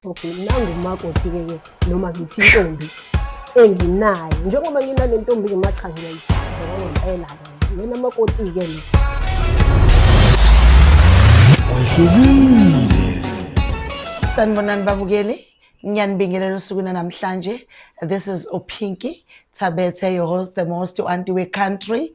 Okay, nangu umakoti-ke noma ngithi intombi enginayo. Njengoba nginale ntombi-ke cha ngiyayithanda ngempela-ke. Lona makoti-ke lo. Sanibonani babukeli, ngiyanibingelela usukwini namhlanje. This is Opinki Tabete, your host, the most auntie we-country,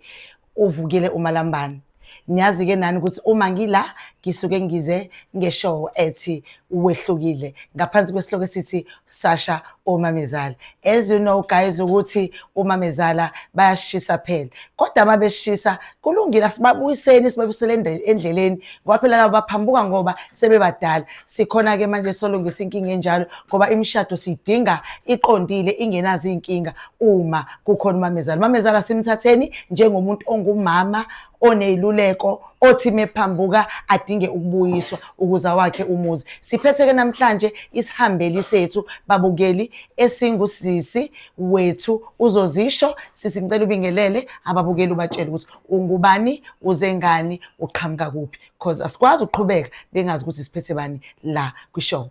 uvukile umalambane. Niyazi-ke nani ukuthi uma ngila ngisuke ngize ngeshow ethi uwehlukile ngaphansi kwesihloko esithi Sasha Omamezala. As you know guys ukuthi uMamezala bayashisa phela, kodwa uma beshisa kulungile sibabuyisele endleleni ngoba phela labo baphambuka ngoba sebebadala. Sikhona-ke manje solungisa inkinga enjalo ngoba imishado sidinga iqondile ingenazo inkinga uma kukhona uMamezala. uMamezala simthatheni njengomuntu ongumama oneluleko othi mephambuka adinge ukubuyiswa ukuze wakhe umuzi. Siphethe-ke namhlanje isihambeli sethu babukeli esingusisi wethu uzozisho. Sisi ngicela ubingelele ababukeli ubatshele ukuthi ungubani, uze ngani, uqhamuka kuphi, because asikwazi ukuqhubeka bengazi ukuthi siphethe bani la kwishow.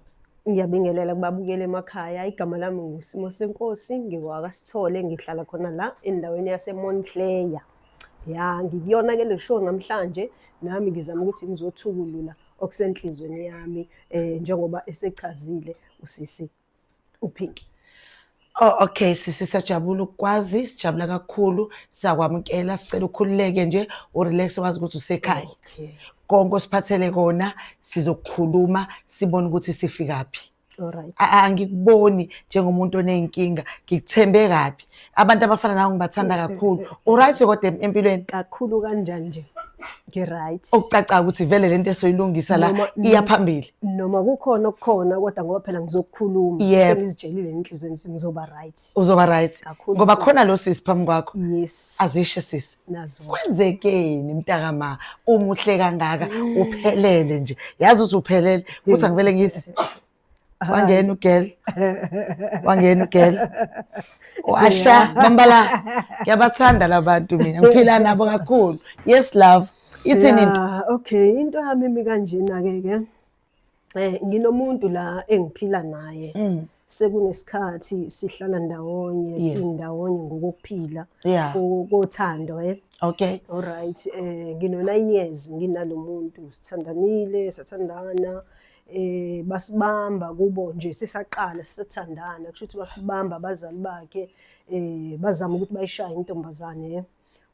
Ngiyabingelela kubabukele emakhaya. Igama lami nguSimo Senkosi, ngiwakaSithole, ngihlala khona la endaweni yaseMontclair. Ya, ngikuyona-ke le show namhlanje, nami ngizama ukuthi ngizothukulula okusenhlizweni yami njengoba esechazile usisi uPinki. Oh okay sisi, siyajabula ukwazi, sijabula kakhulu, siyakwamukela, sicela ukhululeke nje urelax wazi ukuthi usekhaya. Okay. Konke osiphathele kona sizokukhuluma sibone ukuthi sifikaphi. Alright. Angikuboni njengomuntu onenkinga, ngikuthembe kabi. Abantu abafana nawe ngibathanda kakhulu. Alright kodwa empilweni Kakhulu kanjani nje? Ngi-right. okucaca ukuthi vele lento esoyilungisa la iyaphambili. Noma kukhona okukhona kodwa ngoba phela ngizokukhuluma. Yep. Sengizitshelile enhlizweni ukuthi ngizoba right. Uzoba right Kakhulu ngoba futhi. khona lo sisi phambi kwakho. Yes. Azisho sisi. Nazo. Kwenzekeni mntakama umuhle kangaka uphelele nje. Yazi ukuthi uphelele futhi angivele ngithi wangena ugel. Wangena ugel. Washa bambala. Ngiyabathanda labantu mina. Ngiphila nabo kakhulu. Yes love. Ithini into? Yeah, okay, into yami imi kanjena-ke nginomuntu la engiphila naye. Sekunesikhathi sihlala ndawonye, Yes. sindawonye ngokuphila, Yeah. kothando Okay. Alright, ngino 9 years nginalo muntu, sithandanile, sathandana, basibamba kubo nje sisaqala sisathandana, kusho ukuthi basibamba abazali bakhe, bazama ukuthi bayishaye intombazane.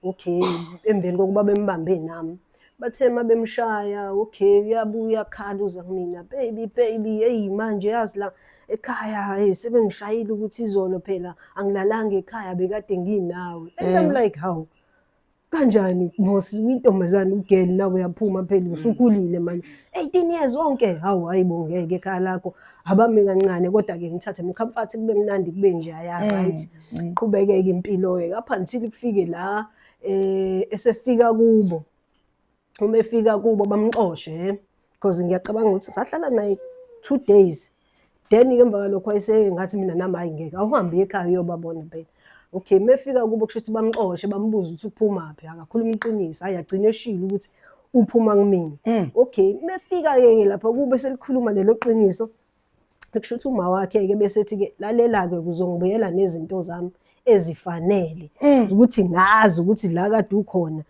Okay, emveni kokuba bembambe nami bathe uma bemshaya, okay, uyabuya akhala uza kumina, baby, hey manje yazi la ekhaya sebengishayile ukuthi izolo phela angilalanga ekhaya bekade nginawe. And I'm like, how kanjani boss, intombazane ugel nawe uyaphuma phela usukhulile manje 18 years wonke. Hawu hayibo ngeke ekhaya lakho abami kancane kodwa ke ngithathe mcomfort kube mnandi kube nje right. Qhubekeke impilo lapha until kufike la esefika kubo. Uma efika kubo bamxoshe because ngiyacabanga ukuthi sahlala naye 2 days. Then emva kwalokho wayese ngathi mina nami hayi ngeke awuhambe ekhaya uyobabona phela. Okay, mefika kubo kusho ukuthi bamxoshe bambuza ukuthi uphumaphi, akakhuluma iqiniso, hayi agcine eshilo ukuthi uphuma kumina. Okay, mefika ke lapha kube selikhuluma lelo qiniso, kusho ukuthi uma wakhe ke bese ethi ke lalela ke kuzongibuyela nezinto zami ezifanele ukuthi ngazi ukuthi la kade ukhona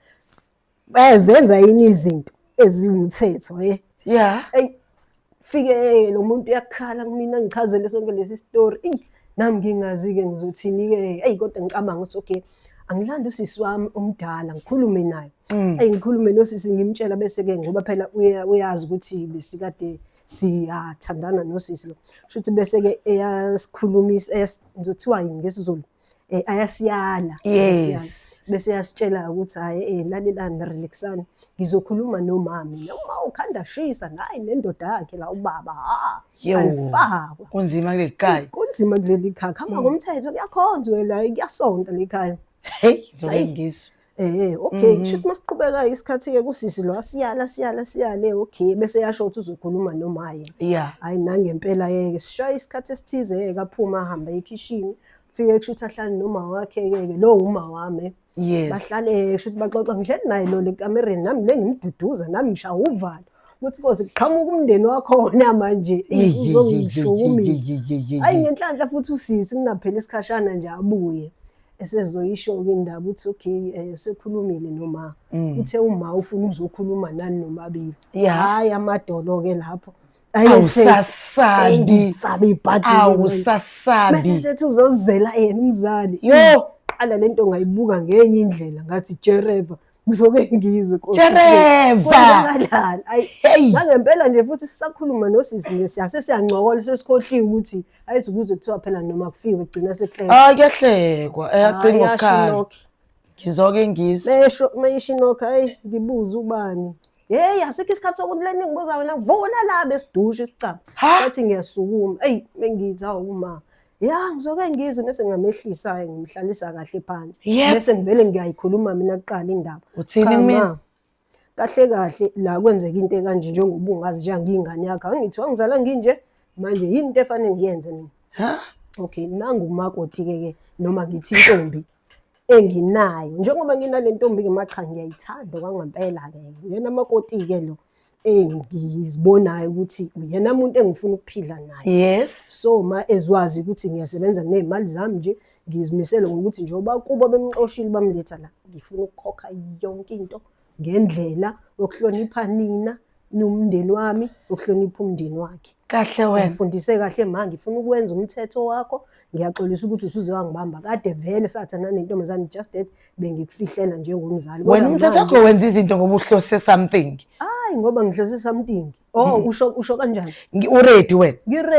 bayazenza yini izinto eziwumthetho Yeah. Ey fike lo muntu uyakhala kumina ngichazele sonke lesi story. Nami ngingazi-ke ngizothini-ke. Ey kodwa ngicabanga ukuthi okay, angilanda usisi wami omdala ngikhulume naye. Ngikhulume nosisi ngimtshela bese-ke ngoba phela uyazi ukuthi besikade siyathandana nosisi lo. Kusho ukuthi bese-ke eyasikhulumisa ngizothiwa yini ngesizulu, ayasiyala. Yes. Bese yasitshela ukuthi hayi lalelani relaxani ngizokhuluma nomami noma ukhanda shisa naye nendoda yakhe la ubaba alifakwa Kunzima kuleli khaya. kunzima kuleli khaya khama ngomthetho kuyakhonzwa la kuyasonta lekhaya. Hey, zoke ngizwe. Okay, kusho ukuthi masiqhubeka isikhathi-ke kusisi lo siyale. Okay, bese yasho ukuthi uzokhuluma nomaye. Yeah. Hayi nangempela-ke sishaya isikhathi esithize-ke aphuma ahamba ekhishini. Fike kusho ukuthi ahlale noma wakhe-ke lo uma wami. Yes. Bahlale kusho ukuthi baxoxa ngihleli naye lo le kamereni nami le ngimduduza nami ngishaya uvalo. ukuthi koze kuqhamuka umndeni wakhona manje uzongishukumisa. Hayi ngenhlanhla futhi usisi kungaphela isikhashana nje abuye esezoyisho-ke indaba uthi okay sekhulumile noma uthe uma ufuna ukuzokhuluma nani nomabili. Hayi amadolo-ke lapho awusasabi mase sethi uzozela yena umzali yo qala lento ngayibuka ngenye indlela ngathi Jereva ngizoke ngizwe Jereva ngempela nje futhi sisakhuluma nosisi nje siyancokola sesikhohliwe ukuthi ayizikuze kuthiwa phela noma kufike gcina sekuhleka kuyahlekwa ayagcina ngokukhala ngizoke ngizwe mayishinoka hayi ngibuza ubani hey asikho isikhathi sokuthi leni ngibuza wena vuna la besidushe isicaba sathi ngiyasukuma mengithi uma ya ngizoke ngizwe bese ngamehlisa ngimhlalisa kahle phansi bese ngivele ngiyayikhuluma mina kuqala indaba uthini mina kahle la kwenzeka into ekanje njengoba ungazi nje angiyingane yakho angithi wangizala nginje manje yini into efanele ngiyenze mina okay nangu umakoti ke noma ngithi intombi enginayo njengoba nginale ntombi ke macha ngiyayithanda kwangempela ke yena amakoti ke lo engizibonayo ukuthi uyena umuntu engifuna ukuphila naye yes so ma ezwazi ukuthi ngiyasebenza nezimali zami nje ngizimisele ngokuthi njengoba kubo bemxoshile bamletha la ngifuna ukukhokha yonke into ngendlela yokuhlonipha nina nomndeni wami ukuhlonipha umndeni wakhe kahle wena ngifundise kahle manje ngifuna ukwenza umthetho wakho ngiyaxolisa ukuthi usuze wangibamba kade vele sathana nentombazane just that bengikufihlela njengomzali wena umthetho wakho wenza izinto ngoba uhlose something hayi ngoba ngihlose something usho kanjani uready wena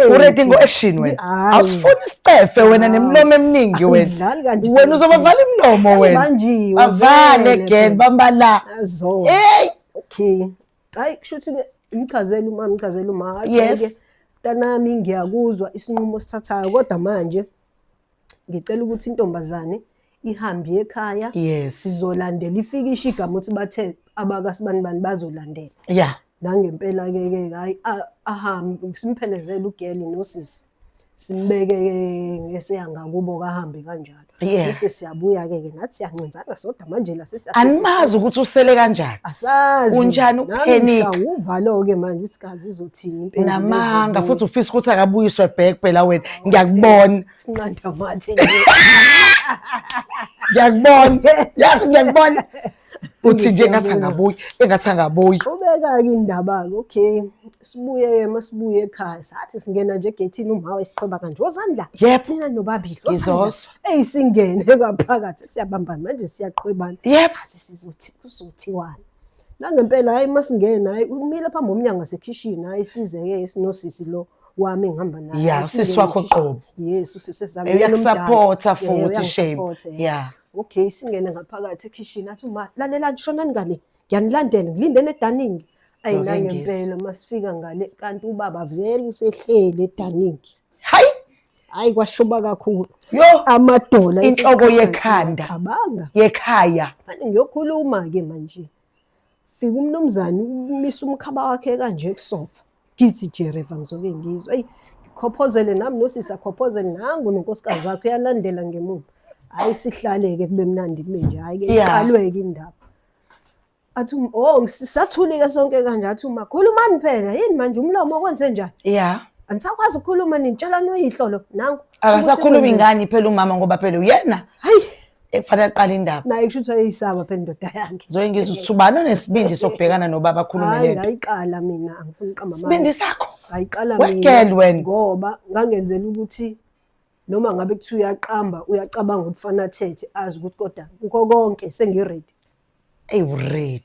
uready ngo-action wena awusifuni isicefe wena nemlomo eminingi wena uzobavala imlomo wena bavale again bambala hey okay hayi kushuthi ngichazela uma athi-ke mntanami ngiyakuzwa isinqumo sithathayo kodwa manje ngicela ukuthi intombazane ihambe ekhaya sizolandela ifikisha igama ukuthi bathe abakasibanibani bazolandela nangempela-ke hayi ahambe simphelezele ugeli nosisi simbeke ngeseyangakubo kahambe kanjalo bese siyabuya-ke nathi siyancinzana sodwa manje la animazi ukuthi usele kanjani asazi unjani uphenika uvalo-ke manje ukuthi kazi izothini unamanga futhi ufisa ukuthi akabuyiswe back phela wena ngiyakubona sinqanda mathe ngiyakubona yazi ngiyakubona uthi nje engathi angabuyi ubeka-ke indaba-ke okay sibuye masibuye ekhaya sathi singena nje egethini umawe siqheba kanje wozandla nina nobabili ngizozwa singene ngaphakathi siyabambana manje siyaqhwebana sizothi kuzothiwani nangempela hayi masingena hayi umile phambi omnyango wasekhishini hayi size-ke sinosisi lo wami engihamba naye usisi wakho qobo yes usisi sami uyakusupporta futhi shame okay singene ngaphakathi ekhishini athi uma lalela shonani ngale ngiyanilandela ngilindene edaningi ayi nangempela masifika ngale kanti ubaba vele usehlele edaningi hayi kwashuba kakhulu amadola inhloko yekhanda cabanga yekhaya manje ngiyokhuluma-ke manje fika umnumzane umisa umkhaba wakhe kanje kusofa ngithi Jereva ngizoke ngizwa eyi ngikhophozele nami nosisi akhophozele nangu nonkosikazi wakho uyalandela ngemuva hayi sihlale-ke kube mnandi kube nje hayi-ke iqalwe-ke indaba athi sisathulike sonke kanje athi uma khulumani phela yini manje umlomo okwenze njani anisakwazi ukukhuluma nitshela noyihlolo nangu akasakhuluma ingani phela umama ngoba phela uyena hayi ekufanele aqala indaba naye kusho ukuthi ayisaba phela indoda yakhe zoke ngizwe ukuthi ubani onesibindi sokubhekana nobaba akhulume lento ngayiqala mina angifuni uqamba sibindi sakho ngayiqala mina ngoba ngangenzela ukuthi noma ngabe kuthiwa uyaqamba uyacabanga ukuthi fana thethe azi ukuthi kodwa kukho konke sengiready ready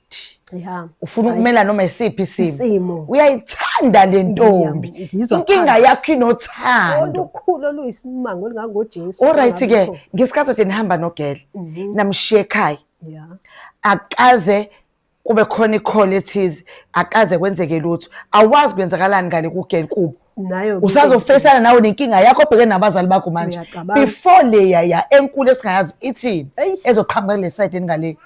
ufuna ukumela noma isiphi isimo uyayithanda le ntombi inkinga yakho inothando olukhulu oluyisimanga olingangoJesu alright-ke ngesikhathi ode nihamba nogele namshiya ekhaya akaze kube khona i-call ethize akaze kwenzeke lutho awazi kwenzakalani ngale kugele kubo usazofesana nawe nenkinga yakho obhekene nabazali bakho manje before leya enkulu esingayazi ithini ezoqhamuka kule side engale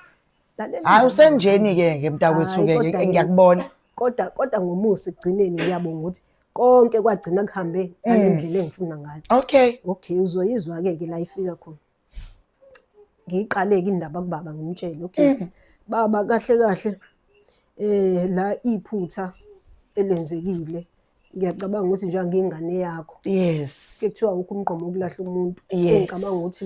hayi usenjeni-ke ngemntakwethu-ke ngiyakubona kodwa ngomusa ekugcineni ngiyabonga ukuthi konke kwagcina kuhambe ngale ndlela engifuna ngayo okay uzoyizwa-ke la ifika khona ngiyiqale-ke indaba kubaba ngimtshele okay baba kahle kahle la iphutha elenzekile, ngiyacabanga ukuthi nje ngingane yakho Yes. kuthiwa ukho umgqomo ukulahla umuntu Yes. engicabanga ukuthi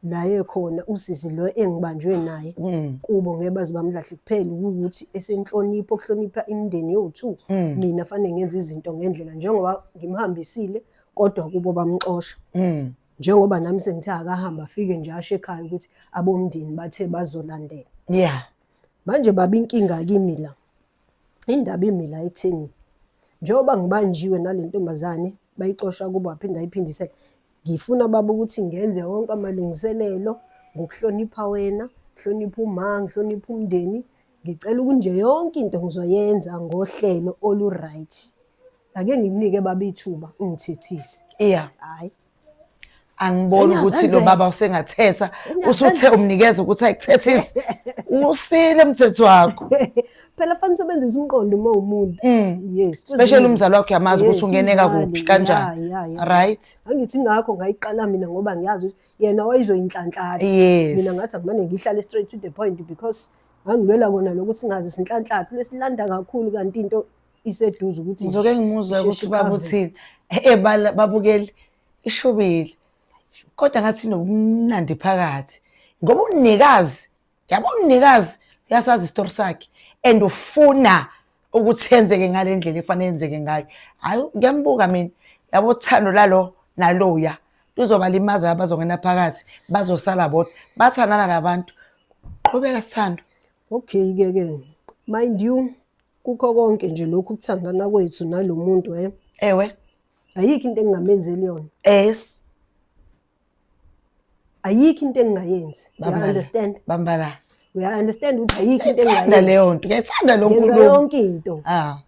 naye khona usizi lo engibanjwe naye kubo ngeke baze bamlahle kuphela ukuthi esenhlonipho ukuhlonipha imindeni yothu mina fanele ngenze izinto ngendlela njengoba ngimhambisile kodwa kubo bamxosha njengoba nami sengithi akahamba afike nje ashe ekhaya ukuthi abomndeni bathe bazolandela. Yeah. Manje baba inkinga kimi la indaba imila etheni njengoba ngibanjiwe nalentombazane bayixosha kubo waphinda ayiphindisela ngifuna baba ukuthi ngenze wonke amalungiselelo ngokuhlonipha wena hlonipha uma ngihlonipha umndeni ngicela ukunje yonke into ngizoyenza ngohlelo olu right ake ngimnike baba ithuba ungithethise. Yeah. Hayi Angiboni ukuthi lo baba usengathetha usuthe umnikeza ukuthi ayikuthethise usile umthetho wakho. Phela fanele sebenzisa umqondo uma umuntu. Yes. Especially umzali wakho yamazi ukuthi ungeneka kuphi kanjani. Right? Angithi ngakho ngayiqala mina ngoba ngiyazi ukuthi yena wayizoyinhlanhlatha. Yes. Mina ngathi akumane ngihlale straight to the point because angilwela kona lokuthi singazi sinhlanhlatha lesilanda kakhulu kanti into iseduze ukuthi ngizoke ngimuzwe ukuthi baba uthini babukeli ishubile kodwa ngathi nokumnandi phakathi ngoba unikazi yabo unikazi uyasazi istory sakhe and ufuna ukuthi yenzeke ngalendlela efanele yenzeke ngayo. Hayi ngiyambuka mina yabo uthando lalo naloya luzobalimaza abazongena phakathi bazosala bodwa bathandana nabantu qhubeka sithando. Okay ke mind you kukho konke nje lokhu ukuthandana kwethu nalomuntu ewe ayikho into engingamenzeli yona. Yes. Ayikho into engingayenzi. You understand? Bambala. We understand ukuthi ayikho into engingayenzi. Ngiyithanda leyo nto, ngiyithanda lo nkulumo. Yenza yonke into.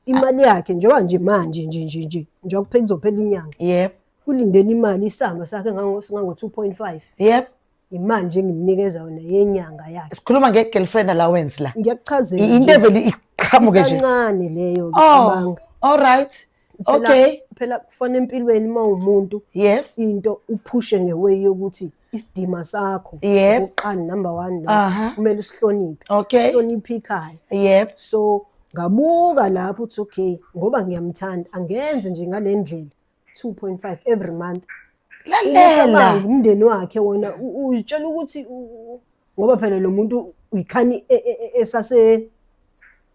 Imali yakhe njengoba nje manje nje kuphela kuzophela inyanga. Yep. Ulindele imali isamba sakhe singango 2.5. Yep. Imanje ngimnikeza yona yenyanga yakhe. Sikhuluma nge-girlfriend allowance la. Ngiyakuchazela. Into evele iqhamuke nje. Isancane leyo ngicabanga. All right. Okay. Phela kufanele empilweni uma umuntu yes into uphushe ngeway yokuthi isidima sakho oqala number 1 kumele usihloniphe. Okay. Uhloniphe ikhaya. Yep. So ngabuka lapho uthi okay ngoba ngiyamthanda angenze nje ngalendlela 2.5 every month. Lalela umndeni wakhe wona utshela ukuthi ngoba phela lo muntu uyikhani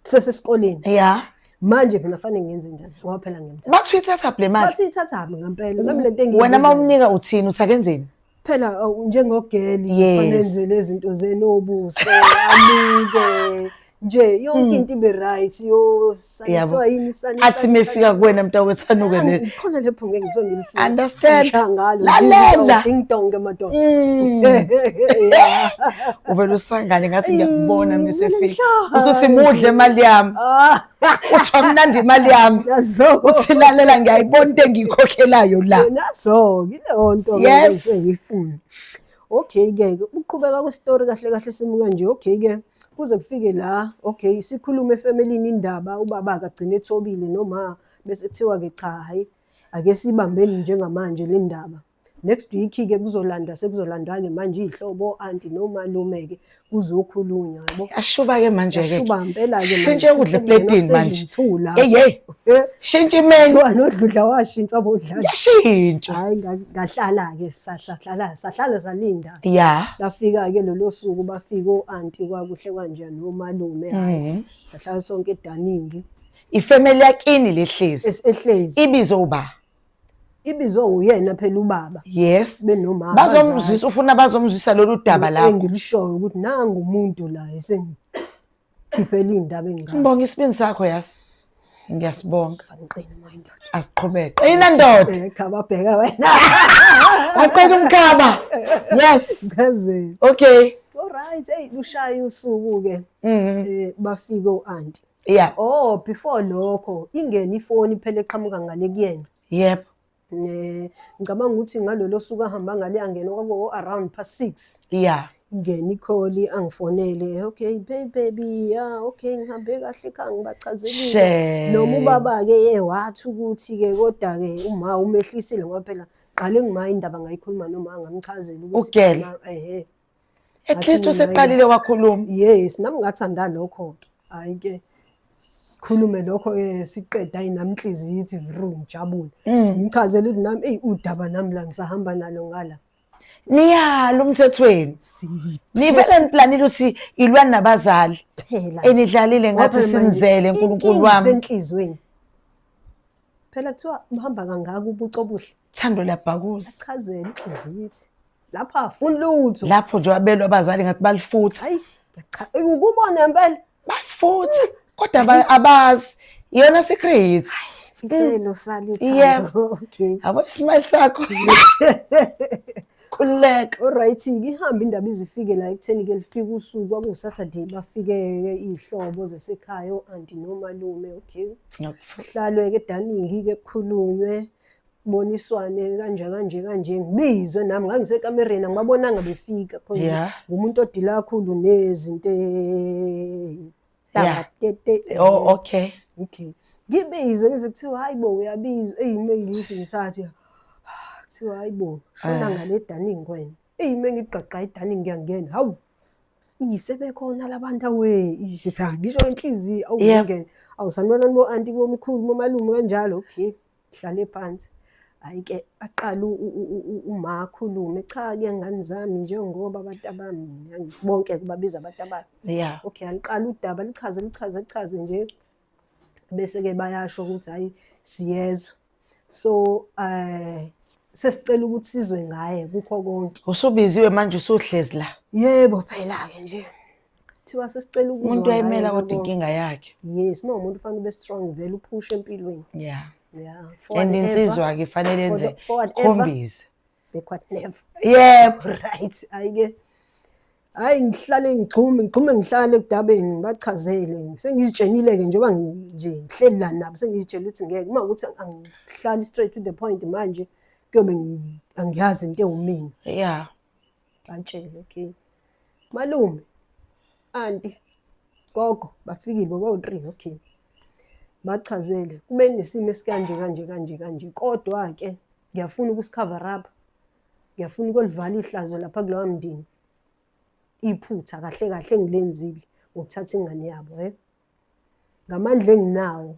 sesesikoleni. Yeah. Manje phela fanele ngenze njani ngoba phela ngiyamthanda. Bathi uyithatha le mali. Bathi uyithatha ngempela nami lento engiyenza. Wena mawumnika uthini usakenzeni? Phela njengogeli kufanele enze lezi zinto zenobuso amike nje yonke into ibe right yo sanitwa yini sanitwa athi mefika kuwena mntawethu anuke le khona lapho ngeke ngizongilifuna understand lalela ingtonga madodana uvela usangane ngathi ngiyakubona misefika uthi mudle imali yami uthi amnandi imali yami uthi lalela ngiyayibona into engiyikhokhelayo la nazo yileyo nto engiyifuna. Okay ke uqhubeka kwestory kahle kahle simuka nje okay ke kuze kufike la okay sikhuluma efamilini indaba ubaba akagcina ethobile noma bese kuthiwa ke cha hayi ake sibambeni njengamanje le ndaba next week ke kuzolandwa sekuzolandwa ke manje ihlobo auntie nomalume ke kuzokhulunywa yabo ashuba ke manje ke ashuba impela ke manje shintshe ukudla eplatini manje hey shintshe imeni nodludla washintshwa bodlala yashintsha hayi ngahlala ke sahlala salinda yeah lafika ke lolo suku bafika oauntie kwakuhle kanje nomalume hayi sahlala sonke edaningi ifamily yakini lehlezi ehlezi ibizo uba ibizo uyena phela ubaba yes benomama bazomzwisa ufuna bazomzwisa lolu daba lapho engilishoyo ukuthi nangu umuntu la esengikhiphela indaba engaka ngibonga isibindi sakho yasi ngiyasibonga fanqina mayindoda asiqhubeke yina ndoda ekhaba bheka wena waqeda umkhaba yes ngaze okay all right hey lushaya usuku ke bafika oauntie yeah before lokho ingene ifoni phela eqhamuka ngale kuyena yep ngicabanga ukuthi ngalolo suku ahamba ngale angena kwabo around past 6 yeah ingene ikholi angifonele okay baby yeah okay ngihambe kahle ekhaya ngibachazelile noma ubaba ke wathi ukuthi ke kodwa ke uma umehlisile ngoba phela qale ngima indaba ngayikhuluma noma angamchazela ukuthi at least useqalile wakhuluma yes nami ngathanda lokho ke hayi ke Sikhulume lokho siqeda ayinami inhliziyo ithi vru ngijabule. Ngichazela ukuthi nami udaba nami la ngisahamba nalo ngala. Niyalo umthethweni. Nivele niplanile ukuthi ilwani nabazali. Phela. Enidlalile ngathi sinizele uNkulunkulu wami. Senhlizweni. Phela kuthiwa uhamba kangaka ubuco obuhle. Thando labhakuza. Chazela inhliziyo ithi lapha afuni lutho. Lapho nje wabelwa abazali ngathi balifutha. Hayi, ukubona impela balifutha kodwa abazi iyona secret. Fihlelo sali uthando. Okay. Abo ismail sakho. Kuleka. Alright, ngihamba indaba izifike la ekutheni ke lifika usuku kwaku Saturday bafike ihlobo zesekhaya auntie nomalume. Okay. Kuhlalwe ke daningi ke kukhulunywe boniswane kanje ngibizwe nami ngangisekamereni ngibabonanga befika because ngumuntu odila kakhulu nezinto Oh okay. Okay. Ngibizwe ngize kuthiwa hayibo uyabizwa mengithi ngisathi kuthiwa hayibo shona ngale daningi wena mengiqaqa idaningi ngiyangena hawu sebekhona labantu awe ngisho inhliziyo awungene awusanibona bo auntie bomkhulu bomalume kanjalo. Okay, hlale phansi. Hayi ke aqala uma khulume cha ke ngani zami njengoba abantu abami bonke kubabiza abantu abami. Okay, aliqala udaba lichaze nje bese ke bayasho ukuthi hayi siyezwa so sesicela ukuthi sizwe ngaye kukho konke. Usubiziwe manje usuhlezi la. Yebo phela ke nje thiwa sesicela ukuzwa umuntu ayemela kodwa inkinga yakhe. Yes, umuntu ufanele ube strong vele uphushe empilweni. Yeah. And insizwa ke fanele enze khombise backward never. Yep. Right. Ayike hayi ngihlale ngihlale ekudabeni ngibachazele sengizitshenile ke njengoba nje ngihleli la nabo sengizitshela ukuthi ngeke uma ukuthi angihlali straight to the point manje kuyobe angiyazi into ewumini. Yeah. Bantshele. Okay, malume auntie gogo bafikile boba-3. Okay, bachazele kube nesimo esikanje kodwa ke ngiyafuna ukusicover up, ngiyafuna ukolivala ihlazo lapha kulowa mndeni iphutha kahle engilenzile ngokuthatha ingane yabo ngamandla enginawo.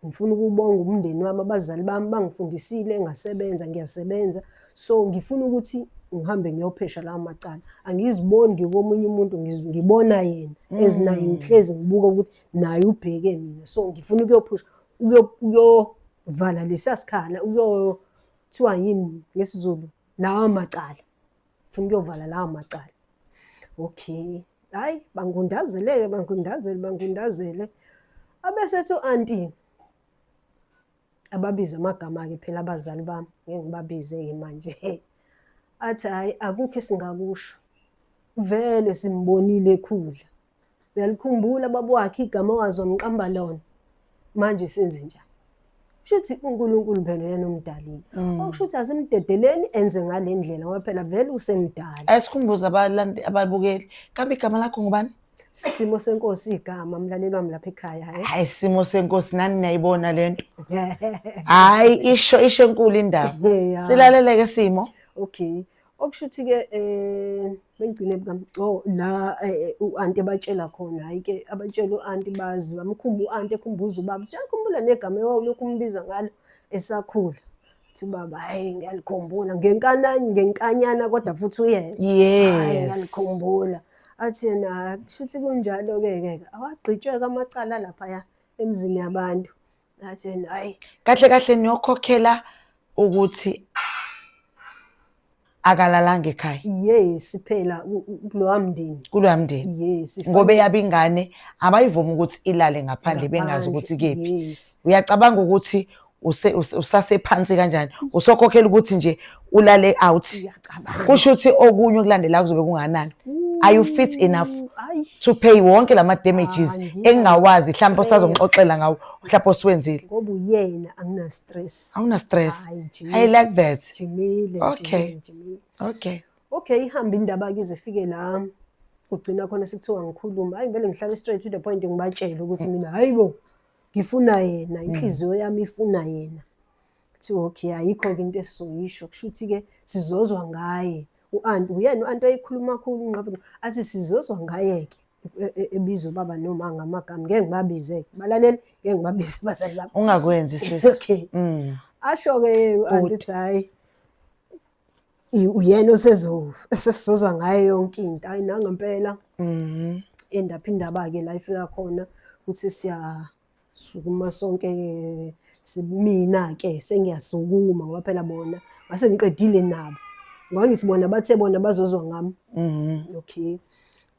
Ngifuna ukubonga umndeni wami, abazali bami bangifundisile ngasebenza ngiyasebenza, so ngifuna ukuthi ngihambe ngiyophesha lawo macala. Angiziboni ngikomunye umuntu ngibona yena ezinaye ngihlezi ngibuka ukuthi naye ubheke mina, so ngifuna ukuyophusha ukuyovala lesisikhala ukuyothiwa yini ngesizulu lawa macala, ngifuna ukuyovala lawa macala. Okay, hayi bangundazele abesethu auntie ababiza amagama ke phela abazali bami ngeke ngibabize ke manje. Athi hayi akukho esingakusho vele simbonile ekhula, uyalikhumbula baba wakhe igama wazi wamqamba lona, manje senze njani? Kushuthi uNkulunkulu phela yena omdalile okusho ukuthi asimdedeleni enze ngale ndlela ngoba phela vele usemdala. Asikhumbuza ababukeli kambe igama lakho ngubani? Simo Senkosi igama mlaleli wami lapha ekhaya. Hayi Simo Senkosi nani niyayibona lento? Hayi isho enkulu indaba. Silaleleke Simo. Okay, okushuthi ke bengcine la uanti abatshela khona, hayi ke abatshela uanti bazi bamkhumbuza uanti ekhumbuza ubaba. Siyakhumbula negama ewawulokhu umbiza ngalo esakhula. Uthi baba hayi ngiyalikhumbula ngenkanyana kodwa futhi uyeza. Yes. Ngiyalikhumbula. Athi yena kushuthi kunjalo ke awagqitshwe amacala lapha ya emzini yabantu. Athi yena hayi kahle niyokhokhela ukuthi akalalanga ekhaya. Yes phela kulowa mndeni. Yes. Ngoba yabingane abayivuma ukuthi ilale ngaphandle bengazi ukuthi kephi. Uyacabanga ukuthi usasephansi kanjani usokhokhela ukuthi nje ulale out. Kusho ukuthi okunye okulandela kuzobe kunganani. Are you fit enough to pay wonke lama damages engawazi mhlawumbe osazongixoxela ngawo mhlawumbe oswenzile? Ngoba uyena angina stress. Awuna stress. I like that. Jimile. Okay, ihamba indaba ke izifike la kugcina khona sekuthiwa ngikhuluma. Hayi vele ngihlale straight to the point ngibatshela ukuthi mina hayibo ngifuna yena, inhliziyo yami ifuna yena. Kuthiwa okay ayikho into esizoyisho, kushuthi ke sizozwa ngaye. Uyena uanti oyikhuluma kakhulu ngqaphela athi sizozwa ngaye ke ebiza ubaba noma ngamagama ngeke ngibabize balaleli ngeke ngibabize abazali bami Ungakwenzi sisi. okay asho-ke andithi hayi uyena esesizozwa ngayo yonke into hayi nangempela endapha-indaba-ke la ifika khona ukuthi siyasukuma sonke-ke mina-ke sengiyasukuma ngoba phela bona ngase ngiqedile nabo ngoba ngithi bona bathe bona bazozwa ngami okay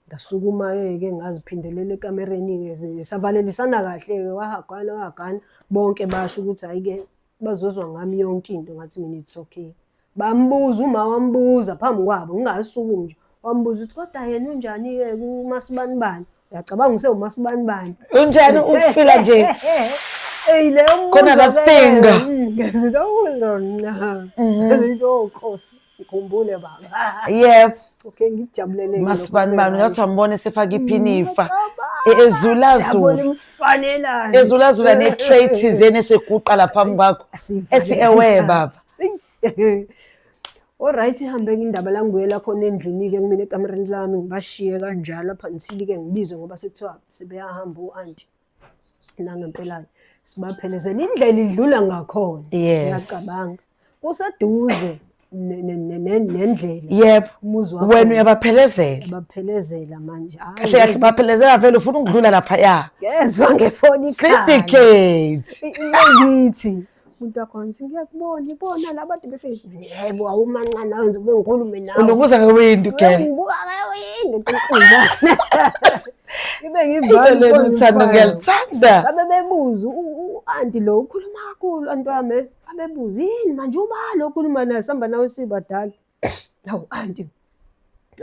ngasukuma-ke ngaziphindelela ekamereni-ke savalelisana kahle-ke wahagana bonke basho ukuthi hhayi-ke bazozwa ngami yonke into ngathi mina it's okay bambuza uma wambuza phambi kwabo ngingasukumi nje wambuza ukuthi kodwa yena unjani-ke kuMasibanibani uyacabanga usewumasibanibani Unjani ufila nje leyo khona that thing ngizithi ngizithi Nkosi ngikhumbule baba yebo okay ngijabulele Masibanibani ngathi ambone sefaka iphinifa yabona imfanelana ezulazula ne-trait thizeni eseguqa la phambi kwakho ethi ewe baba alright ihambe ngindaba la ngibuyela khona endlini-ke kumina ekamereni lami ngibashiye kanjalo apha until-ke ngibizwe ngoba sekuthiwa sebeyahamba u-anti nangempela-ke sibaphelezela indlela idlula ngakhona ngiyacabanga kuseduze nendlela yebo umuzi wena uyabaphelezela baphelezela manje kahle kahle baphelezela vele ufuna ukudlula lapha ya ngezwa ngefoni syndicate ngithi umuntu wakhona ngiyakubona ibona la bantu befike yebo awumancane nawe nje bengikhulume nawe ulunguza ngewindi girl ngibuka ngewindi ngiqhuzana ibe ngivale uthando ngiyalithanda babe bebuza u-anti lo ukhuluma kakhulu anti wami abebuza yini manje ubalo ukhuluma naye sihamba nawe sibadala hawu anti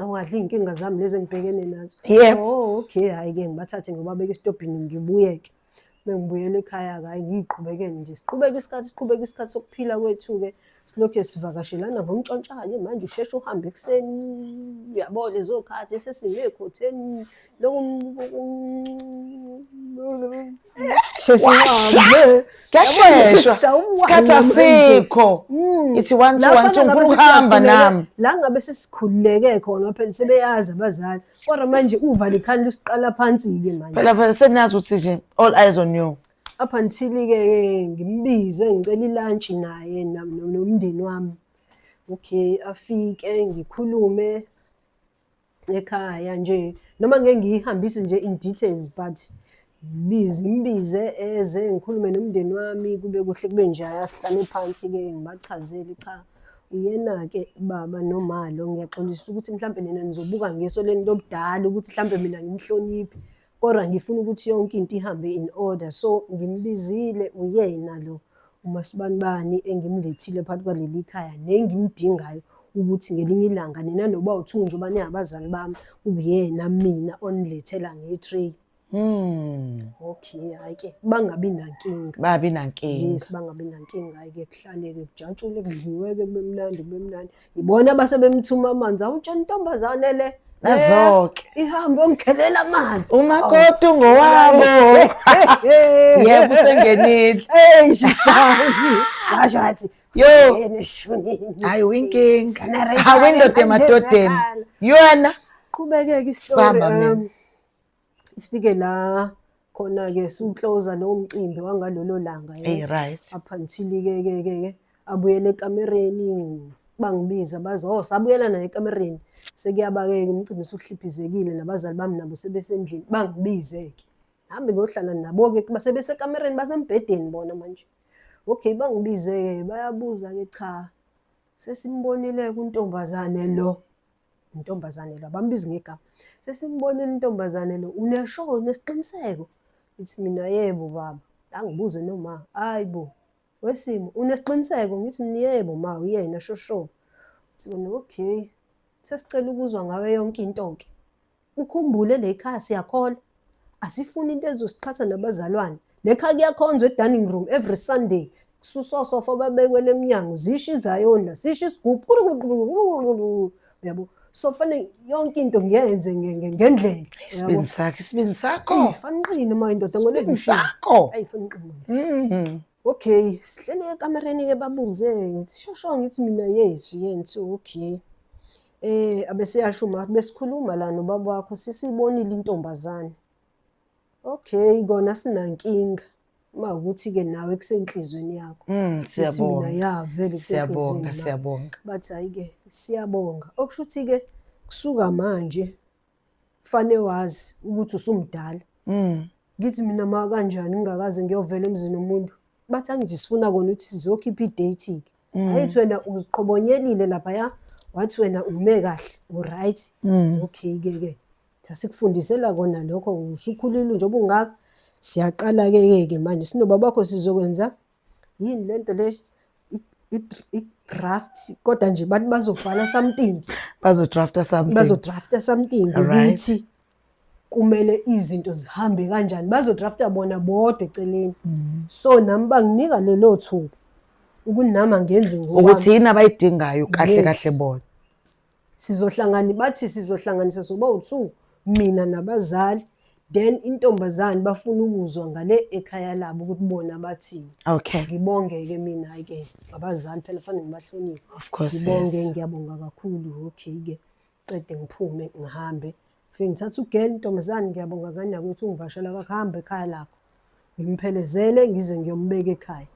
awukahle iy'nkinga zami lezi engibhekene nazo okay hhayi-ke ngibathathe ngibabeke esitobhini ngibuyeke bengibuyela ekhaya-ke hhayi ngiyiqhubekele nje siqhubeke isikhathi sokuphila kwethu-ke silokhu sivakashelana ngomntshontsha-ke manje usheshe uhambe ekuseni uyabona lezo khathi esesingekhotheni kuyasheshwa isikhathi asikho ithi 1 2 1 2 ngifuna ukuhamba nami la ngabe sesikhululeke khona phela sebeyazi abazali kodwa manje uvale ikhanda usiqala phansi-ke manje phela senazi ukuthi nje all eyes on you up until-ke ngimbize ngicela ilantshi naye nomndeni wami okay afike ngikhulume ekhaya nje noma ngeke ngiyihambise nje in details but ngimbize eze ngikhulume nomndeni wami kube kuhle kube njaya sihlale phansi-ke ngibachazele cha uyena-ke baba nomalo ngiyaxolisa ukuthi mhlawumbe nina nizobuka ngeso leni lobudala ukuthi mhlawumbe mina ngimhloniphi kodwa ngifuna ukuthi yonke into ihambe in order so ngimbizile uyena lo uMasibanibani engimlethile phakathi kwaleli khaya nengimdingayo ukuthi ngelinye ilanga nina noba uthunjwa bani abazali bami ubuyena mina onilethela ngetray okay hayi-ke bangabi nankinga yes bangabi nankinga hayi-ke kuhlale-ke kujatshule kudliwe-ke kube mnandi ibona abasebemthuma amanzi awutshela intombazane le nazoke ihambe ongikhelela amanzi umakoti ngowabo yebo usengenile shisani washo wathi yo hayi winkinga awindoda emadodeni yona qhubekeke istori ifike la khona-ke siwucloser lowo mcimbi wangalolo langa right up until-ke abuyele ekamereni bangibiza bazi sabuyela naye ekamereni sekuyaba-ke umcimbi usuhliphizekile nabazali bami nabo sebesendlini bangibize-ke hambe ngiyohlala nabo-ke basebesekamereni basembhedeni bona manje okay bangibize-ke bayabuza-ke cha sesimbonile kuntombazane lo abambizi ngegama sesimbonile intombazane lo unesiqiniseko ngithi mina yebo baba angibuze noma hayi bo wesimo unesiqiniseko ngithi mina yebo ma uyena shosho uthi bona okay sesicela ukuzwa ngawe yonke into-ke ukhumbule le khaya siyakhola asifuni into ezosiqhatha nabazalwane le khaya kuyakhonzwa e-dining room every Sunday kususosofa babekwele emnyango zisho izayona zisho isigubhu yabo so fanele yonke into ngiyenze ngendlela isibindi sakho fanele uma indoda ngole sakho ayifanele okay sihlele ekamereni-ke babuze ngithi shosho ngithi mina yes yena okay abesiyashuma besikhuluma la nobaba wakho sisibonile intombazane. Okay, kona sinankinga. Mawukuthi-ke nawe kusenhlizweni yakho. Ngithi mina ya vele kusenhlizweni. Siyabonga. Bathi hayi-ke siyabonga. Okusho ukuthi-ke kusuka manje kufanele wazi ukuthi usumdala. Ngithi mina ma kanjani ngingakaze ngiyovela emzini womuntu. Bathi angithi sifuna kona ukuthi sizokhipha i-date-ke. Hayithi wena uziqhobonyelile laphaya, wathi wena ume kahle, u-right. Okay-ke. Sasikufundisela kona lokho, usukhulile njengoba ungaka. Siyaqala-ke manje sinobaba bakho sizokwenza yini lento le i-draft, kodwa nje bathi bazobhala something. Bazodrafta something ukuthi kumele izinto zihambe kanjani. Bazodrafta bona bodwa eceleni. So nami banginika lelo thuba ukuthi nami angenzi ngokwami. Ukuthi yini abayidingayo kahle bona. Bathi sizohlanganisa soba u2, mina nabazali. Then intombazane bafuna ukuzwa ngale ekhaya labo ukuthi bona bathini. Okay. Ngibonge-ke mina-ke abazali phela fanele ngibahloniphe. Of course. Ngibonge, ngiyabonga kakhulu. Okay-ke cede ngiphume ngihambe. Fike ngithatha ugel intombazane, ngiyabonga kanye ukuthi ungivashela kakho, hamba ekhaya lakho. Ngimphelezele ngize ngiyombeka ekhaya.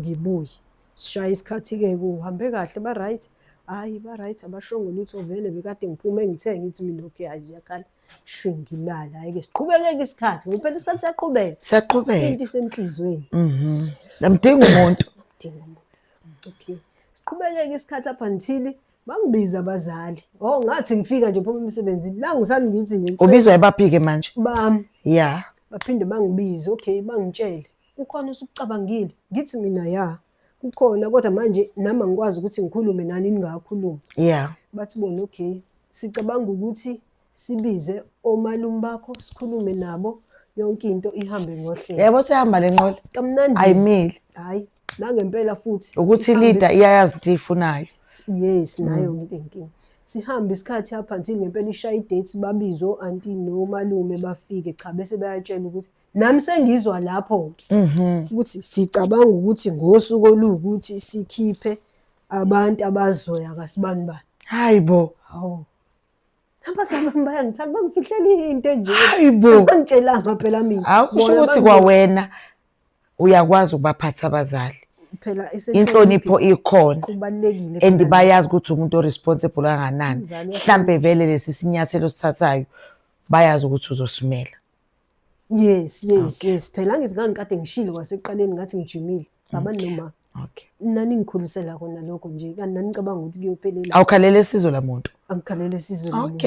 Ngibuye. Sishaya isikhathi-ke kuhambe kahle ba-right. Hayi ba-right abashongo lutho vele bekade ngiphume ngithe ngithi mina okay hayi ziyakhala. Ngilala. Hayi-ke siqhubeke-ke isikhathi. Ngoba isikhathi siyaqhubeka. Into isenhlizweni. Namdinga umuntu. Okay. Siqhubeke-ke isikhathi up until bangibiza abazali. Ngathi ngifika nje phuma emsebenzini. La ngisani ngithi nje. Ubizwa ebaphi-ke manje? Bami. Yeah. Baphinde bangibize. Okay, bangitshele. Kukhona usukucabangile. Ngithi mina ya. Kukhona kodwa manje nami angikwazi ukuthi ngikhulume nani ningakhulumi. Yeah. Bathi bona okay. Sicabanga ukuthi sibize omalume bakho sikhulume nabo yonke into ihambe ngohlelo. Yebo sehamba lenqola. Kamnandi. Ayimile. Hayi, nangempela futhi. Ukuthi leader iyayazi into ifunayo. Yes, nayo inkinga. Sihambe isikhathi up until ngempela ishaya i-date babizwe auntie nomalume bafike cha bese bayatshela ukuthi nami sengizwa lapho-ke ukuthi sicabanga ukuthi ngosuku olukuthi sikhiphe abantu abazoya kasibani bani. Hayibo. Hawu. Abazali bami bayangithanda bangifihlele into enje. Hayibo. Bangitshelanga phela mina. Akusho ukuthi kwawena uyakwazi ukubaphatha abazali. Phela inhlonipho ikhona. Kubalekile. And bayazi ukuthi umuntu oresponsible kanganani. Mhlambe vele lesi sinyathelo sithathayo bayazi ukuthi uzosimela. Yes. Phela ngizikade ngishilo kwasekuqaleni ngathi ngijimile. Abani noma. Okay. Nani ngikhulisela kona lokho nje kanti nani ngicabanga ukuthi kuyophelela. Awukhalele sizo lamuntu. Angikhalele sizo lamuntu.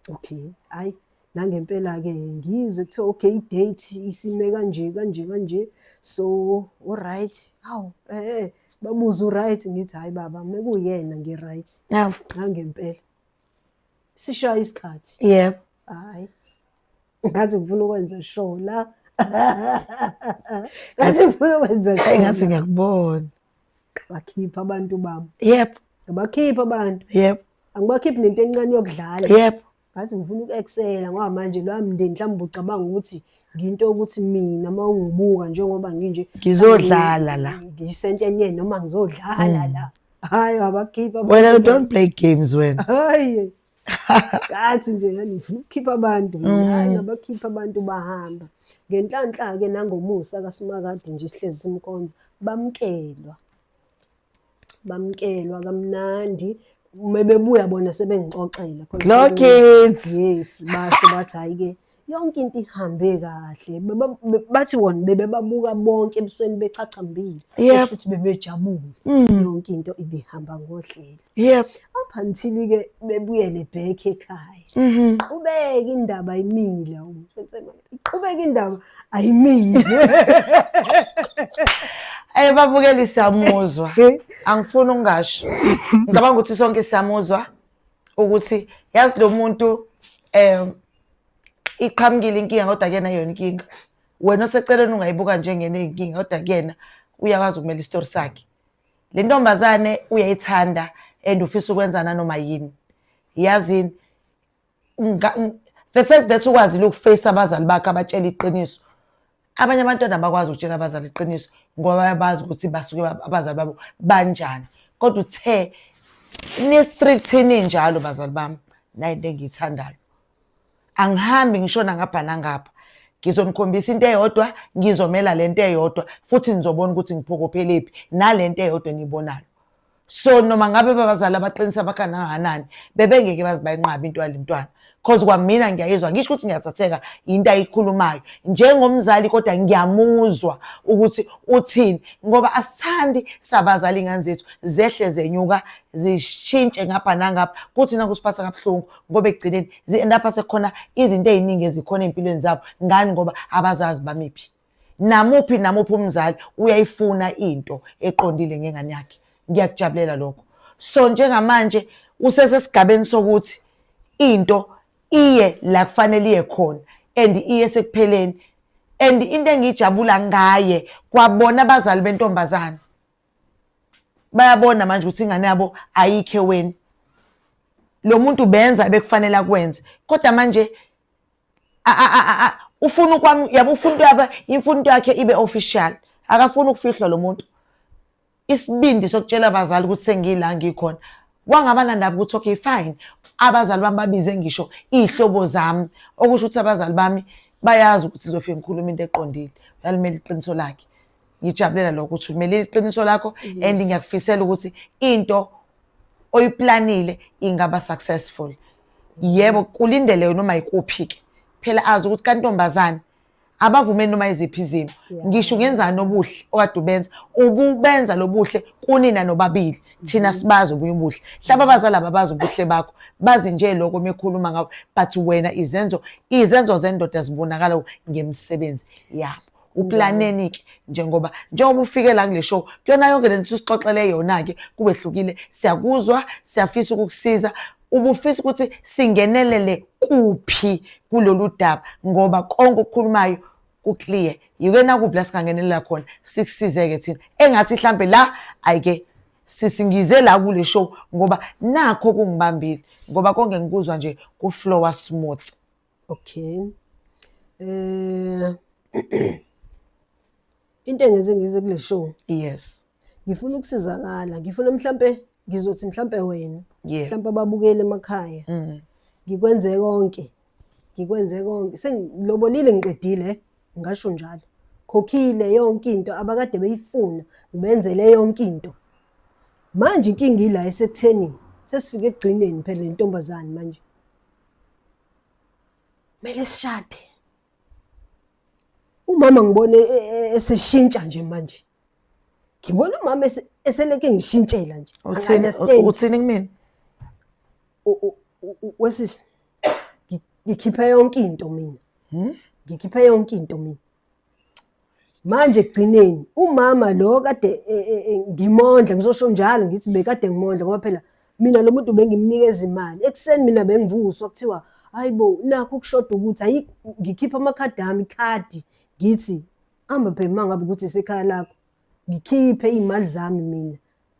Okay. Hayi nangempela-ke ngizwe kuthiwa okay i-date isime kanje. So alright. Hawu babuza u-right ngithi hayi baba mekuyena ngi-right. Yeah. Nangempela. Sishaya isikhathi. Yebo. Hayi. Ngathi ngifuna ukwenza show la. Ngathi ngifuna ukwenza show. Ngathi ngiyakubona. Bakhipha abantu bami. Yebo. Ngabakhipha abantu. Yebo. Angibakhiphi nento encane yokudlala. Yebo. Ngathi ngifuna uku-excela ngoba manje lo mndeni mhlawumbe ucabanga ukuthi nginto ukuthi mina uma ungibuka njengoba nginje ngizodlala la. Ngisentenye noma ngizodlala la. Hayi abakhipha. Wena don't play games wena. Hayi. Ngathi nje ngifuna ukukhipha abantu. Hayi ngabakhipha abantu bahamba. Ngenhlanhla-ke nangomusa kaSimakade nje sihlezi simkhonza bamkelwa kamnandi. Mebebuya bona sebengixoxela. Lo kids. Yes, basho bathi hayi-ke yonke into ihambe kahle. Bathi wona bebebabuka bonke ebusweni becacambile. Kusho ukuthi bebejabule. Yonke into ibihamba ngohlelo. Yep. Up until-ke bebuyele back ekhaya. Qhubeka indaba ayimile. Iqhubeka indaba ayimile. Babukeli siyamuzwa. Angifuni ungasho. Ngicabanga ukuthi sonke siyamuzwa ukuthi yazi lo muntu iqhamukile inkinga kodwa kuyena yona inkinga. Wena oseceleni ungayibuka njengene inkinga kodwa kuyena uyakwazi ukumela isitori sakhe. Le ntombazane uyayithanda and ufisa ukwenza nanoma yini. Yazini the fact that ukwazi ukuface abazali bakhe abatshela iqiniso. Abanye abantwana abakwazi ukutshela abazali iqiniso ngoba bayabazi ukuthi basuke abazali babo banjani. Kodwa uthe Ni-strict ninjalo bazali bami, nayo into engiyithandayo. Angihambi ngishona ngapha nangapha. Ngizonikhombisa into eyodwa, ngizomela lento eyodwa, futhi nizobona ukuthi ngiphokophelephi nalento eyodwa eniyibonayo. So noma ngabe babazali abaqinisa abakangakanani, bebengeke bazibayinqaba into yale mntwana. Cause kwamina ngiyayizwa, ngisho ukuthi ngiyathatheka into ayikhulumayo njengomzali, kodwa ngiyamuzwa ukuthi uthini, ngoba asithandi sabazali ingane zethu zehle zenyuka zishintshe ngapha nangapha, kuthi nakusiphatha kabuhlungu ngoba ekugcineni zi-end-up sekukhona izinto ey'ningi ezikhona ey'mpilweni zabo. Ngani? Ngoba abazazi bamiphi. Namuphi umzali uyayifuna into eqondile ngengane yakhe. Ngiyakujabulela lokho. So njengamanje usesesigabeni sokuthi into iye la kufanele iye khona and iye sekupheleni. And into engijabula ngaye, kwabona abazali bentombazane bayabona manje ukuthi ingane yabo ayikho eweni. Lo muntu benza bekufanele akwenze, kodwa manje ufuna yabo ufuna imfundo yakhe ibe official. Akafuni ukufihlwa lo muntu. Isibindi sokutshela abazali ukuthi sengila ngikhona. Wangaba nandaba ukuthi okay fine, abazali bami babize ngisho ihlobo zami, okusho ukuthi abazali bami bayazi ukuthi sizofika ngikhuluma into eqondile. Uyalimela iqiniso lakhe. Ngijabulela lokho ukuthi ulimele iqiniso lakho, and ngiyakufisela ukuthi into oyiplanile ingaba successful. Yebo, kulindele noma ikuphi-ke. Phela azi ukuthi kantombazane abavumeli noma iziphi izimo. Ngisho ngenzani obuhle okade ubenza, ububenza lobuhle kunina nobabili. Thina sibazi ubuye ubuhle. Hlaba abazali ababazi ubuhle bakho, bazi nje lokho mekhuluma ngawo, but wena izenzo zendoda zibonakala ngemsebenzi yabo. Uplaneni-ke njengoba ufike la kule show, kuyona yonke lento sixoxele yona-ke kubehlukile. Siyakuzwa, siyafisa ukukusiza. Ubufisa ukuthi singenelele kuphi kulolu daba, ngoba konke okukhulumayo ku-clear. Yikena kuphi la singangenelela khona sikusizeke thina. Engathi mhlambe la ayike sisingize la kule show ngoba nakho kungibambile, ngoba konke ngikuzwa nje ku-flow smooth. Okay. Into engenze ngize kule show. Yes. Ngifuna ukusizakala, ngifuna mhlambe ngizothi mhlambe wena, Yeah. mhlambe ababukele emakhaya. Ngikwenze konke. Sengilobolile ngiqedile, ngisho njalo. Khokhile yonke into abakade beyifuna, ngibenzele yonke into. Manje inkinga ila esekutheni sesifike ekugcineni phela intombazane manje. Mele sishade. Umama ngibone eseshintsha nje manje. Ngibona umama eseleke ngishintshela nje. Uthini kumina? Wesisi ngikhipha yonke into mina. Ngikhipha yonke into mina. Manje ekugcineni umama lo kade ngimondla, ngizosho njalo ngithi bekade ngimondla ngoba phela mina lo muntu bengimnikeza imali. Ekseni mina bengivuswa kuthiwa hayibo nakho ukushoda ukuthi ayi ngikhipha amakhadi ami ikhadi ngithi amba phela mangabe ukuthi esekhaya lakho ngikhiphe imali zami mina.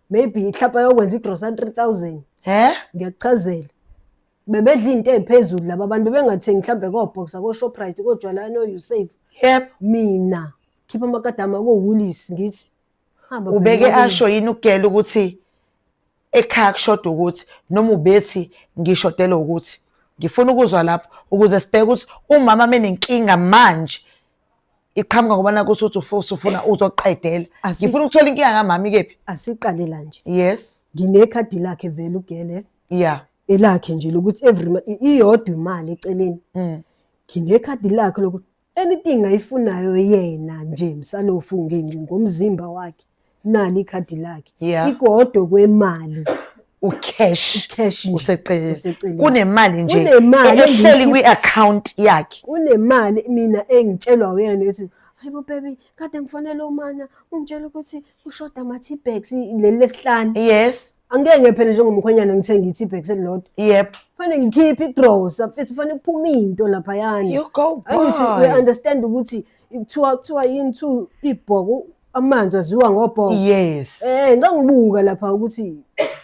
Maybe mhlawumbe yokwenza igrocery 3000. Ngiyakuchazela. Bebedla into eziphezulu laba abantu bebengathengi mhlambe koBoxer koShoprite koJwalana noUsafe. Yep. Mina khipha amakadi ami koWoolies ngithi hamba ubeke asho yini ukugela ukuthi ekhaya kushoda ukuthi noma ubethi ngishodela ukuthi ngifuna ukuzwa lapho ukuze sibheke ukuthi umama menenkinga manje iqhamuka ngoba nakuthi ufuna uzoqedela. Ngifuna ukuthola inkinga ngamami kephi. Asiqalela nje. Yes. Nginekhadi lakhe vele ugele. Yeah. Elakhe nje lokuthi every month iyodwa imali eceleni. Nginekhadi lakhe lokuthi anything ayifunayo yena nje msalofu ngomzimba wakhe nali ikhadi lakhe. Ikodwa kwemali. Ucash nje useceleni. Kunemali nje ehleli kwi-account yakhe. Kunemali mina engitshelwa uyena ethi hayibo baby kade ngifonela umana ungitshela ukuthi ushoda ama-tea bags leli lesihlanu. Yes. Angeke phela njengomkhwenyana ngithenga i-tea bags elilodwa. Yep. Fanele ngikhiphe igrosa futhi fanele kuphume into lapha yana. You go boy. We understand ukuthi kuthiwa yini two ibhoko amanzi aziwa ngobhoko. Yes. Ngangibuka lapha ukuthi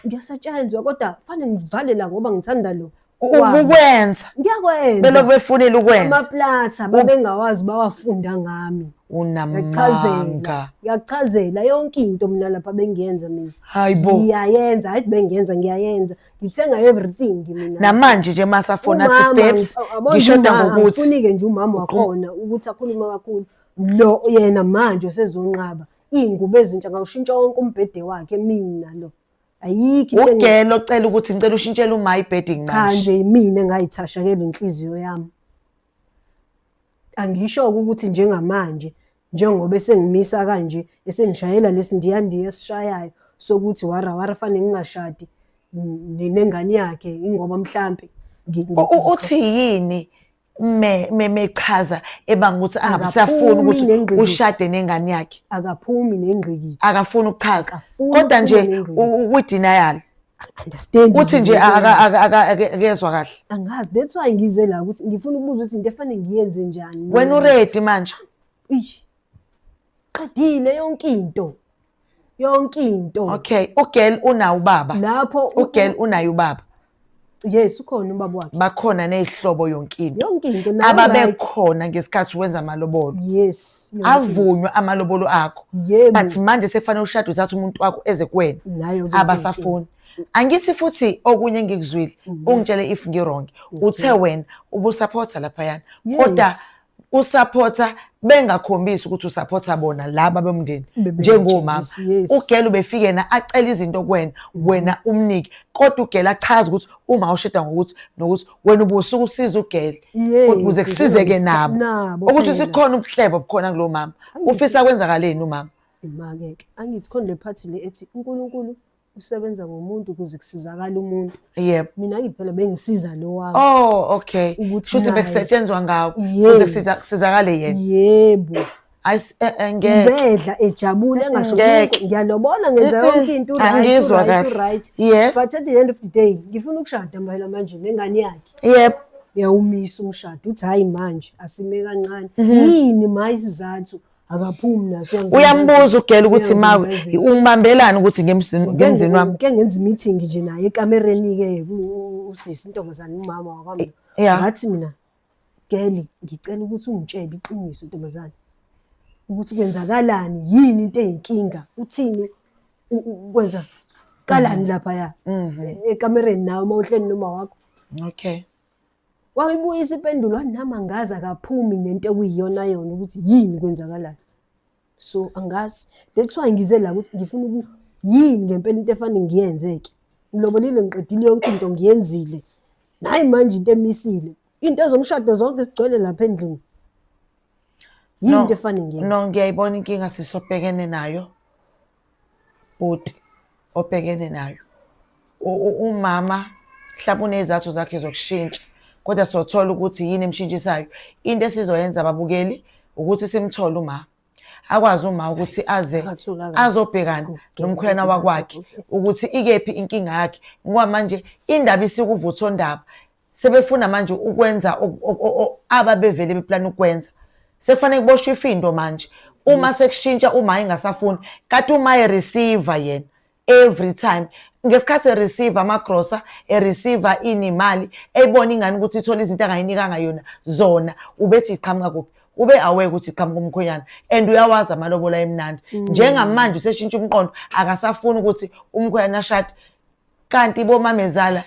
ngiyasetshenzwa kodwa fanele ngivale la ngoba ngithanda lo. Ukwenza. Ngiyakwenza. Belokhu befunela ukwenza. Amaplatha babengawazi bawafunda ngami. unamanga. Ngiyachazela yonke into mina lapha bengiyenza mina. Hayibo. Ngiyayenza, hayi bengiyenza ngiyayenza. Ngithenga everything mina. Namanje nje masafona athi babes ngishoda ngokuthi ufunike nje umama wakhona ukuthi akhuluma kakhulu. Lo yena manje usezonqaba. Ingubo ezintsha ngawushintsha wonke umbhede wakhe mina lo. Ayikho into ugelo ocela ukuthi ngicela ushintshele uma ibedding cha manje. nje yimina engayithashakela inhliziyo yami. Angisho ukuthi njengamanje njengoba sengimisa kanje esengishayela lesindiyandiya esishayayo sokuthi wara fanele ngingashadi nengane yakhe ingoba mhlambe uthi yini mechaza ebanga ukuthi angabisafuni ukuthi ushade nengane yakhe akaphumi nengqikithi akafuni ukuchaza kodwa nje ukudenial understand uthi nje akezwa kahle angazi that's why ngize la ukuthi ngifuna ukubuza ukuthi into efanele ngiyenze njani wena uready manje qedile yonke into okay ugirl unawo ubaba lapho ugirl unayo ubaba yes ukhona ubaba wakhe bakhona nezihlobo yonke into ababekhona ngesikhathi wenza amalobolo yes avunywa amalobolo akho but manje sekufanele ushade uzathi umuntu wakho eze kuwena abasafuni angithi futhi okunye ngikuzwile ungitshele if ngirong uthe wena ubusupporta lapha yana kodwa usupporta bengakhombisi ukuthi usupporta bona laba bomndeni njengomama ugela ubefike na acela izinto kuwena wena umniki kodwa ugela achaza ukuthi uma usheda ngokuthi nokuthi wena ubusuku usiza ugela ukuze kusizeke nabo ukuthi sikhona ubuhlebo bukhona kulo mama ufisa kwenzakaleni umama imake angithi khona le party le ethi uNkulunkulu usebenza ngomuntu ukuze kusizakala umuntu yebo mina ngiphela bengisiza lo wami okay futhi bekusetshenzwa ngawo ukuze kusizakale yena yebo ngeke ejabule engasho ngiyalobona ngenza yonke into right yes but at the end of the day ngifuna ukushada manje manje nengane yakhe yebo yawumisa umshado uthi hayi manje asime kancane yini maye isizathu akaphumi naso uyambuza ugela ukuthi mawe ungibambelana ukuthi ngemzini wami ke ngenza meeting nje naye ekamereni ke usisi intombazana umama wakwami ngathi mina geli ngicela ukuthi ungitshele iqiniso intombazana ukuthi kwenzakalani yini into eyinkinga uthini ukwenza kalani lapha ya ekamereni nawe mawuhleli noma wakho okay wayibuyisa ipendulo nami angazi akaphumi nento ekuyiyona yona ukuthi yini kwenzakalani so angazi that's why ngize la ukuthi ngifuna yini ngempela into efanele ngiyenzeke ngilobolile ngiqedile yonke into ngiyenzile nayi manje into emisile into ezomshado zonke sigcwele lapha endlini yini into efanele ngiyenze no ngiyayibona inkinga sisobhekene nayo but obhekene nayo umama mhlawumbe unezathu zakhe zokushintsha kodwa sothola ukuthi yini emshintshisayo into esizoyenza ababukeli ukuthi simthole uma akwazi uma ukuthi azobhekana nomkhwena wakwakhe ukuthi ikephi inkinga yakhe ngoba manje indaba isikuvutho ndaba sebefuna manje ukwenza ababevele beplan ukwenza sefanele kuboshwe ifindo manje uma sekushintsha uma engasafuni kanti uma ereceiver yena every time ngesikhathi receive amagrosa receive inimali eyibona ingane ukuthi ithola izinto angayinikanga yona zona ubethi iqhamuka kuphi ube aware ukuthi iqhamuka umkhonyana and uyawazi amalobola emnandi njengamanje useshintsha umqondo akasafuni ukuthi umkhonyana ashade kanti bomamezala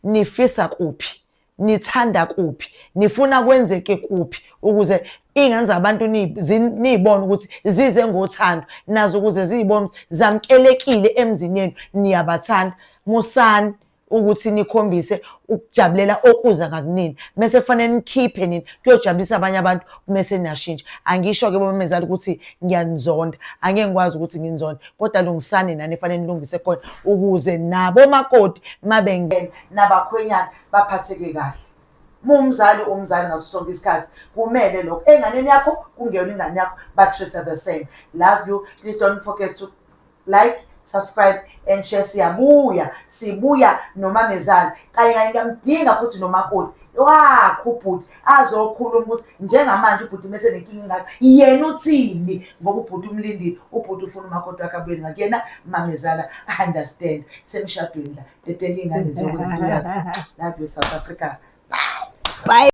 nifisa kuphi nithanda kuphi nifuna kwenzeke kuphi ukuze ingane zabantu nizibone ukuthi zize ngothando nazo ukuze zizibone zamkelekile emzini yenu niyabathanda musani ukuthi nikhombise ukujabulela okuza ngakunini mase kufanele nikhiphe nini kuyojabulisa abanye abantu mase niyashintsha angisho ke bomamezala ukuthi ngiyanizonda angeke ngikwazi ukuthi nginizonda kodwa lungisani nani efanele nilungise khona ukuze nabo makoti mabengena nabakhwenyana baphatheke kahle umzali ngaso sonke isikhathi kumele lokho enganeni yakho kungeyona ingane yakho but treat the same. Love you. Please don't forget to like, subscribe and share. Sibuya nomamezala kanye ngiyamdinga futhi nomakoti wakho ubhuti azokhuluma ukuthi njengamanje ubhuti mase nenkinga ngakho yena uthini ngoba ubhuti umlindile ubhuti ufuna umakoti wakhe abuyele ngakuyena mamezala understand semshadweni la dedelinga nezokwenza. Love you South Africa. Bye.